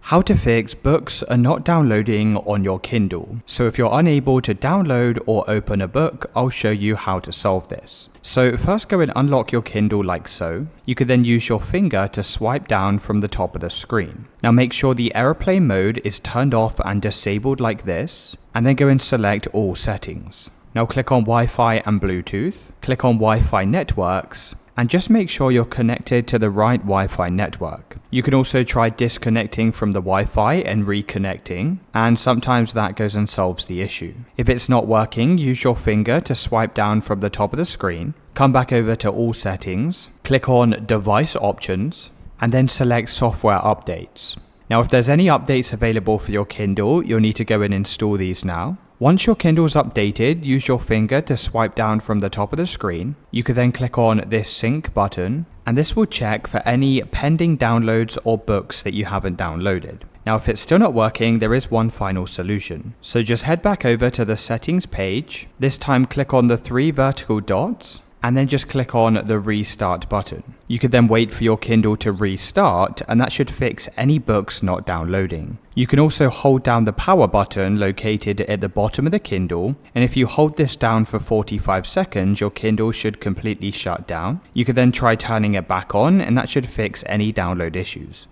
How to fix books are not downloading on your Kindle. So if you're unable to download or open a book, I'll show you how to solve this. So first go and unlock your Kindle like so. You could then use your finger to swipe down from the top of the screen. Now make sure the airplane mode is turned off and disabled like this, and then go and select all settings. Now click on Wi-Fi and Bluetooth, click on Wi-Fi networks, and just make sure you're connected to the right Wi-Fi network. You can also try disconnecting from the Wi-Fi and reconnecting, and sometimes that goes and solves the issue. If it's not working, use your finger to swipe down from the top of the screen, come back over to all settings, click on device options, and then select software updates. Now if there's any updates available for your Kindle, you'll need to go and install these now. Once your Kindle is updated, use your finger to swipe down from the top of the screen. You could then click on this sync button, and this will check for any pending downloads or books that you haven't downloaded. Now if it's still not working, there is one final solution. So just head back over to the settings page. This time click on the 3 vertical dots, and then just click on the restart button. You could then wait for your Kindle to restart, and that should fix any books not downloading. You can also hold down the power button located at the bottom of the Kindle, and if you hold this down for 45 seconds, your Kindle should completely shut down. You could then try turning it back on, and that should fix any download issues.